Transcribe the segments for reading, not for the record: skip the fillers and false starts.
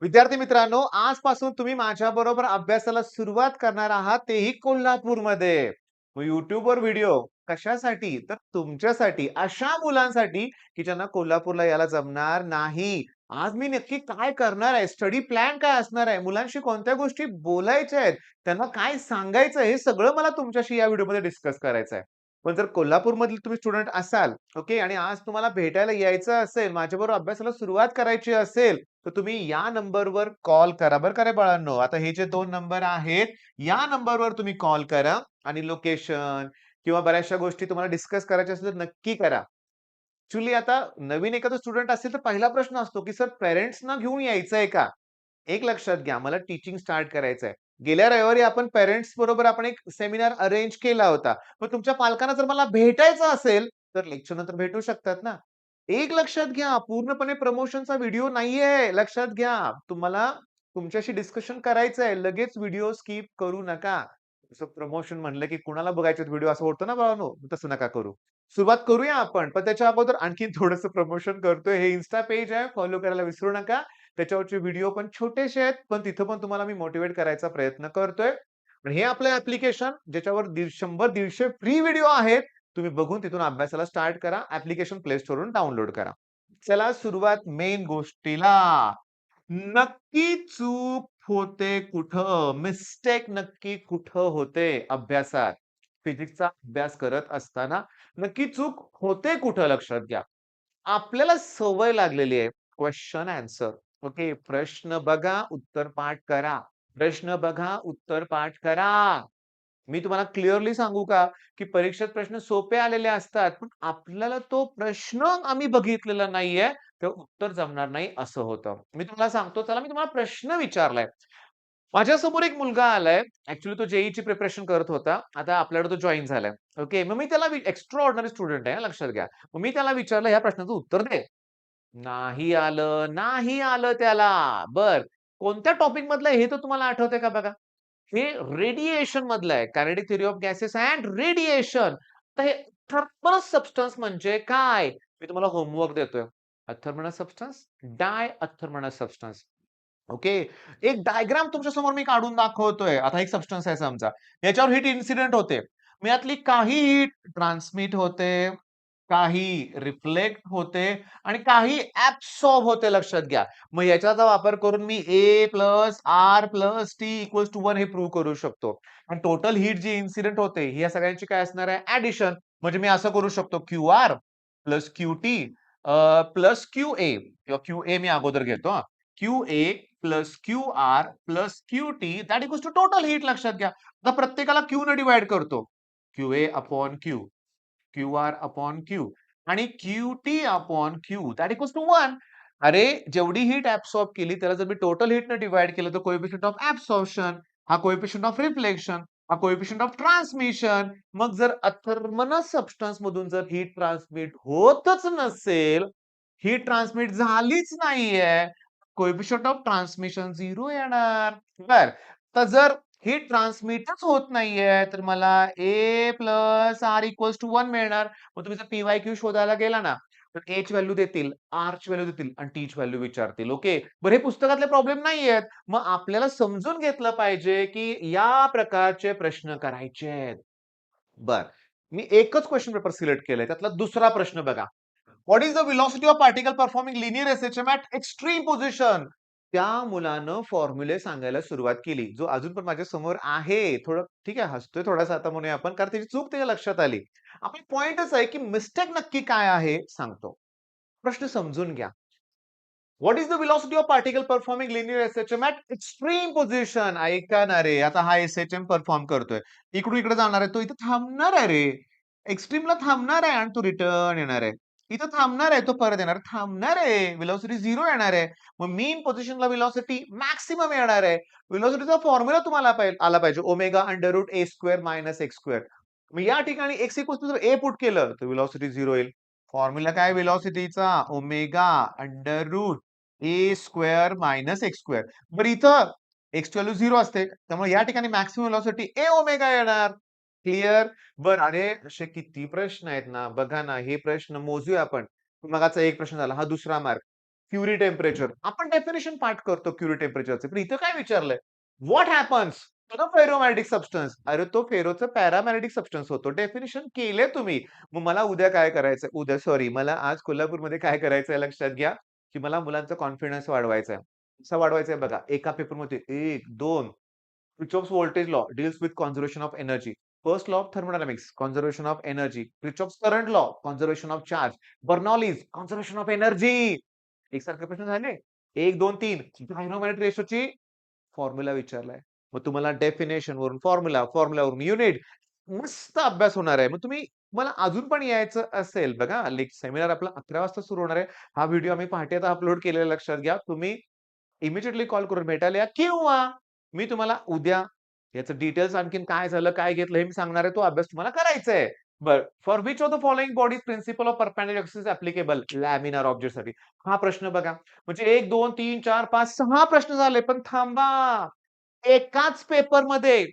विद्यार्थी मित्रांनो, आजपासून तुम्ही माझ्याबरोबर अभ्यासाला सुरुवात करणार आहात, तेही कोल्हापूरमध्ये. मग YouTubeवर व्हिडिओ कशासाठी? तर तुमच्यासाठी, अशा मुलांसाठी, की ज्यांना कोल्हापूरला यायला जमणार नाही. आज मी नक्की काय करणार आहे? स्टडी प्लॅन काय असणार आहे? मुलांशी कोणत्या गोष्टी बोलायच्या आहेत? त्यांना काय सांगायचं हे सगळं मला तुमच्याशी या व्हिडिओमध्ये डिस्कस करायचं आहे. पण जर कोल्हापूरमधले तुम्ही स्टुडंट असाल, ओके, आणि आज तुम्हाला भेटायला यायचं असेल, माझ्याबरोबर अभ्यासाला सुरुवात करायची असेल, तर तुम्ही या नंबरवर कॉल करा बरं का रे बाळांनो. आता हे जे 2 नंबर आहेत, या नंबरवर तुम्ही कॉल करा आणि लोकेशन किंवा बऱ्याचशा गोष्टी तुम्हाला डिस्कस करायच्या असतील तर नक्की करा. ॲक्चुअली आता नवीन एखादा स्टुडंट असेल तर पहिला प्रश्न असतो, की सर पेरेंट्सना घेऊन यायचंय का? एक लक्षात घ्या, मला टीचिंग स्टार्ट करायचंय. गेल्या रविवारी आपण पेरेंट्स बरोबर आपण एक सेमिनार अरेंज केला होता. पण तुमच्या पालकांना जर मला भेटायचं असेल, तर लेक्चर नंतर भेटू शकतात ना. एक लक्षात घ्या, पूर्णपणे प्रमोशनचा व्हिडिओ नाहीये. लक्षात घ्या. तुम्हाला तुमच्याशी डिस्कशन करायचंय. लगेच व्हिडिओ स्किप करू नका. असं प्रमोशन म्हणलं की कुणाला बघायचे व्हिडिओ असं होतं ना बाळांनो, तसं नका करू. सुरुवात करूया आपण. पण त्याच्या अगोदर आणखीन थोडंसं प्रमोशन करतोय. हे Insta पेज आहे. फॉलो करायला विसरू नका. त्याच्यावरचे व्हिडिओ पण छोटेसे आहेत, पण तिथं पण तुम्हाला मी मोटिव्हेट करायचा प्रयत्न करतोय. आणि हे आपलं ॲप्लिकेशन ज्याच्यावर 100-150 फ्री व्हिडिओ आहेत. तुम्ही बघून तिथून अभ्यासाला स्टार्ट करा. ॲप्लिकेशन प्ले स्टोअरवरून डाउनलोड करा. चला सुरुवात मेन गोष्टीला. नक्की चूक होते कुठं? मिस्टेक नक्की कुठं होते अभ्यासात? फिजिक्सचा अभ्यास करत असताना नक्की चूक होते कुठं लक्षात घ्या. आपल्याला सवय लागलेली आहे क्वेशन आन्सर. ओके. प्रश्न बघा, उत्तर पाठ करा. प्रश्न बघा, उत्तर पाठ करा. मी तुम्हाला क्लिअरली सांगू का, की परीक्षेत प्रश्न सोपे आलेले असतात, पण आपल्याला तो प्रश्न आम्ही बघितलेला नाहीये, तर उत्तर जमणार नाही असं होतं. मी तुम्हाला सांगतो, चला मी तुम्हाला प्रश्न विचारलाय. माझ्यासमोर एक मुलगा आलाय. ॲक्चुअली तो जे प्रिपरेशन करत होता. आता आपल्याकडे तो जॉइन झालाय. ओके. मग मी त्याला एक्स्ट्रा ऑर्डिनरी स्टुडंट आहे लक्षात घ्या. मग मी त्याला विचारलं, "ह्या प्रश्नाचं उत्तर दे." नाही आलं, नाही आलं त्याला. बरं. कोणत्या टॉपिक मधलं आहे हे तर तुम्हाला आठवतंय का बघा? हे रेडिएशन मधलं आहे. Kinetic theory of gases and radiation. तर हे थर्मल सबस्टन्स म्हणजे काय? मी तुम्हाला होमवर्क देतोय. अथर्मनस सबस्टन्स, डाय अथर्मनस सबस्टन्स. ओके. एक डायग्राम तुमच्या समोर मी काढून दाखवतोय. आता एक सबस्टन्स आहे समजा. याच्यावर हीट इन्सिडेंट होते. मग यातली काही हीट ट्रान्समिट होते, काही रिफ्लेक्ट होते आणि काही ॲब्सॉर्ब होते लक्षात घ्या. मग याच्याचा वापर करून मी A plus R plus T equals to 1 हे प्रूव्ह करू शकतो. आणि टोटल हीट जी इन्सिडेंट होते, ही या सगळ्यांची काय असणार आहे? ॲडिशन. म्हणजे मी असं करू शकतो QR plus QT plus QA किंवा QA मी अगोदर घेतो हां. QA plus QR plus QT that equals to total heat लक्षात घ्या. आता प्रत्येकाला Q ने डिव्हाईड करतो. QA upon Q, QR upon Q आणि QT upon Q that equals to 1. अरे, जेवढी हीट ॲब्सॉर्ब केली त्याला जर मी टोटल हीटने डिव्हाईड केलं तर कोएफिशियंट ऑफ ॲब्सॉर्प्शन, हा कोएफिशियंट ऑफ रिफ्लेक्शन, हा कोएफिशियंट ऑफ ट्रान्समिशन. मग जर अथर्मनस सबस्टन्स मधून जर हीट ट्रान्समिट होतच नसेल, हीट ट्रान्समिट झालीच नाहीये, कोएफिशियंट ऑफ ट्रान्समिशन 0 येणार. बर. तर जर हीट ट्रान्समिटच होत नाहीये, तर मला A plus R equals to 1 मिळणार. मग तुम्ही जर पी-वाय-क्यू शोधायला गेला ना, तर Aची व्हॅल्यू देतील, Rची व्हॅल्यू देतील आणि Tची व्हॅल्यू विचारतील. ओके. बरं हे पुस्तकातले प्रॉब्लेम नाहीयेत. मग आपल्याला समजून घेतलं पाहिजे, की या प्रकारचे प्रश्न करायचे आहेत. बरं. मी एकच क्वेशन पेपर सिलेक्ट केलाय. त्यातला दुसरा प्रश्न बघा. What is the velocity of particle performing linear SHM at extreme position? त्या मुलानं फॉर्म्युले सांगायला सुरुवात केली. जो अजून पण माझ्या समोर आहे. थोडं ठीक आहे, हसतोय थोडासा आता म्हणूया आपण, कारण त्याची चूक त्याच्या लक्षात आली. आपली पॉइंटच आहे, की मिस्टेक नक्की काय आहे सांगतो. प्रश्न समजून घ्या. What is the velocity of particle performing linear SHM at extreme position? ऐका ना रे, आता हा एसएचएम परफॉर्म करतोय. इकडून इकडे जाणार आहे. तो इथे थांबणार आहे रे. एक्स्ट्रीमला थांबणार आहे आणि तो रिटर्न येणार आहे. इथं थांबणार आहे, तो परत येणार. थांबणार आहे, व्हेलॉसिटी 0 येणार आहे. मग मीन पोझिशनला व्हेलॉसिटी मॅक्सिमम येणार आहे. व्हेलॉसिटीचा फॉर्म्युला तुम्हाला आला पाहिजे. ओमेगा अंडर रूट ए स्क्वेअर मायनस एक्स स्क्वेअर. मग या ठिकाणी एक्स इक्वल्स टू जर ए पुट केलं, तर व्हेलॉसिटी 0 येईल. फॉर्म्युला काय व्हेलॉसिटीचा? ओमेगा अंडर रूट ए स्क्वेअर मायनस एक्स स्क्वेअर. बरं इथं एक्सची व्हॅल्यू 0 असते. त्यामुळे या ठिकाणी मॅक्सिमम व्हेलॉसिटी ए ओमेगा येणार. क्लिअर? बरं, अरे असे किती प्रश्न आहेत ना, बघा ना, हे प्रश्न मोजूया आपण. मगाचा एक प्रश्न झाला, हा दुसरा मार्क. Curie temperature. आपण डेफिनेशन पाठ करतो क्युरी टेम्परेचरचं. पण इथं काय विचारलंय? What happens to the ferromagnetic substance? अरे तो फेरोचा पॅरामॅग्नेटिक सबस्टन्स होतो. डेफिनेशन केले तुम्ही. मग मला उद्या काय करायचंय? उद्या सॉरी मला आज कोल्हापूरमध्ये काय करायचंय लक्षात घ्या, की मला मुलांचा कॉन्फिडन्स वाढवायचा आहे. कसा वाढवायचा आहे बघा. एका पेपरमध्ये 1, 2 Kirchhoff's voltage law deals with conservation of energy. First law of thermodynamics, conservation of energy. Kirchhoff's current law, conservation of charge. Bernoulli's conservation of energy. एकसारखे प्रश्न झाले? 1, 2, 3 डायनोमाइट रेशोची फॉर्म्युला विचारलाय. मग तुम्हाला डेफिनेशन वरून फॉर्म्युलावरून युनिट मस्त अभ्यास होणार आहे. मग मला अजून पण यायचं असेल बघा, सेमिनार आपला 11 वाजता सुरू होणार आहे. हा व्हिडिओ आम्ही पहाटे आता अपलोड केलेला लक्षात घ्या. तुम्ही इमिजिएटली कॉल करून भेटायला या किंवा मी तुम्हाला उद्या याचं डिटेल्स आणखीन काय झालं, काय घेतलं हे मी सांगणार आहे. तो अभ्यास तुम्हाला करायचा आहे. बरं. For which of the following bodies principle of perpendicular axis applicable? Laminar ऑब्जेक्टसाठी. हा प्रश्न बघा. म्हणजे 1, 2, 3, 4, 5, 6 प्रश्न झाले. पण थांबा. एकाच पेपरमध्ये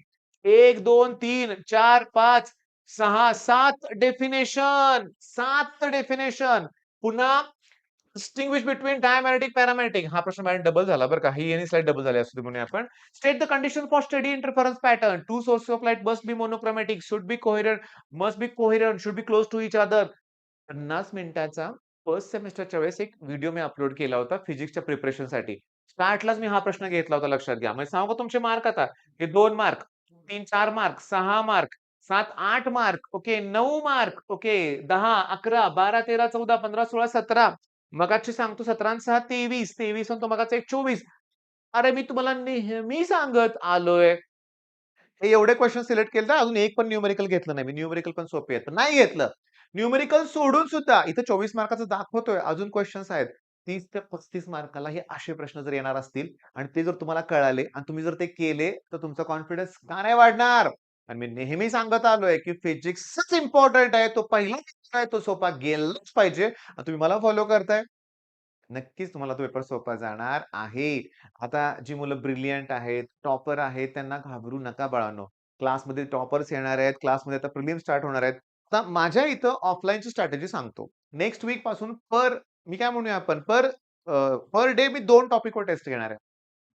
1, 2, 3, 4, 5, 6, 7 डेफिनेशन. 7 डेफिनेशन. पुन्हा डिस्टिंग्विश बिटवीन डायमॅग्नेटिक, पॅरामॅग्नेटिक. हा प्रश्न माझ्याकडे डबल झाला बरं का. ही आणि स्लाईड डबल झाली असू दे म्हणूया आपण. State the condition for study interference pattern. Two sources of light must be monochromatic, should be coherent, must be coherent, should be close to each other. 50 मिनिटाचा फर्स्ट सेमेस्टरच्या वेळेस एक व्हिडिओ मी अपलोड केला होता फिजिक्सच्या प्रिपरेशनसाठी. स्टार्टलाच मी हा प्रश्न घेतला होता लक्षात घ्या. म्हणजे सांगू का तुमचे मार्क आता? हे 2 mark, 3, 4 mark, 6 mark, 7, 8 mark, okay 9 mark, okay 10, 11, 12, 13, 14, 15, 16, 17. मगाची सांगतो 17 आणि 6 23, 23 आणि तो मगाचा एक 24. अरे मी तुम्हाला नेहमी सांगत आलोय. हे एवढे क्वेशन सिलेक्ट केले तर अजून एक पण न्यूमेरिकल घेतलं नाही मी. न्यूमेरिकल पण सोपे आहेत. नाही घेतलं. न्यूमेरिकल सोडून सुद्धा इथं 24 मार्काचं दाखवतोय. अजून क्वेशन्स आहेत. 30 ते 35 मार्काला हे असे प्रश्न जर येणार असतील आणि ते जर तुम्हाला कळाले आणि तुम्ही जर ते केले, तर तुमचा कॉन्फिडन्स का नाही वाढणार? आणि मी नेहमी सांगत आलोय, की फिजिक्सच इम्पोर्टंट आहे. तो पहिला पेपर आहे, तो सोपा गेलाच पाहिजे. आणि तुम्ही मला फॉलो करताय. नक्कीच तुम्हाला तो पेपर सोपा जाणार आहे. आता जी मुलं ब्रिलियंट आहेत, टॉपर आहेत, त्यांना घाबरू नका बाळांनो. क्लासमध्ये टॉपर्स येणार आहेत. क्लासमध्ये आता प्रिलिम्स स्टार्ट होणार आहेत. आता माझ्या इथं ऑफलाईनची स्ट्रॅटेजी सांगतो. नेक्स्ट वीक पासून मी काय म्हणूया आपण पर डे मी 2 टॉपिकवर टेस्ट घेणार आहे.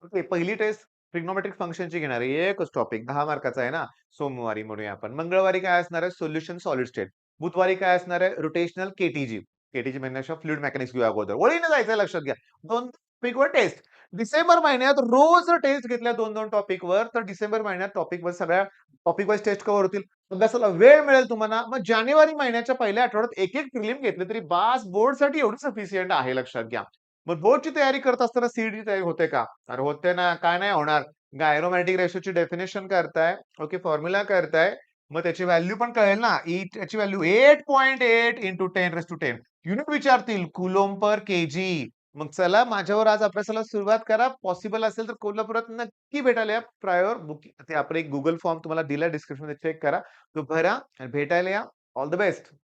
ओके. पहिली टेस्ट ट्रिग्नोमेट्रिक फंक्शनची घेणार आहे. एकच टॉपिक 10 मार्काचा आहे ना. सोमवारी म्हणूया आपण. मंगळवारी काय असणार आहे? Solution solid state. बुधवारी काय असणार आहे? Rotational KTG. केटीजी म्हणजे फ्लुइड मेकॅनिक्स घेऊया अगोदर. वळीने जायचं लक्षात घ्या. 2 टॉपिकवर टेस्ट. डिसेंबर महिन्यात रोज टेस्ट घेतल्या 2-2 टॉपिकवर, तर डिसेंबर महिन्यात टॉपिकवर सगळ्या टॉपिक वाईज टेस्ट कव्हर होतील. अभ्यासाला वेळ मिळेल तुम्हाला. मग जानेवारी महिन्याच्या पहिल्या आठवड्यात एक-एक प्रिलिम घेतली तरी बास बोर्डसाठी एवढं सफिशियंट आहे लक्षात घ्या. मग बोर्डची तयारी करत असताना सीईटी तयारी होते का? अरे होते ना. काय नाही होणार? गायरोमॅटिक रेशोची डेफिनेशन करताय. ओके. फॉर्म्युला करताय. मग त्याची व्हॅल्यू पण कळेल ना. त्याची व्हॅल्यू 8.8 इंटू 10 युनिट विचारतील कुलोम्ब पर केजी. मग चला माझ्यावर आज अभ्यासाला सुरुवात करा. पॉसिबल असेल तर कोल्हापुरात नक्की भेटायला या. प्रायोर बुकिंग ते आपण एक Google फॉर्म तुम्हाला दिलाय डिस्क्रिप्शनमध्ये चेक करा. तो भरा आणि भेटायला या. All the best.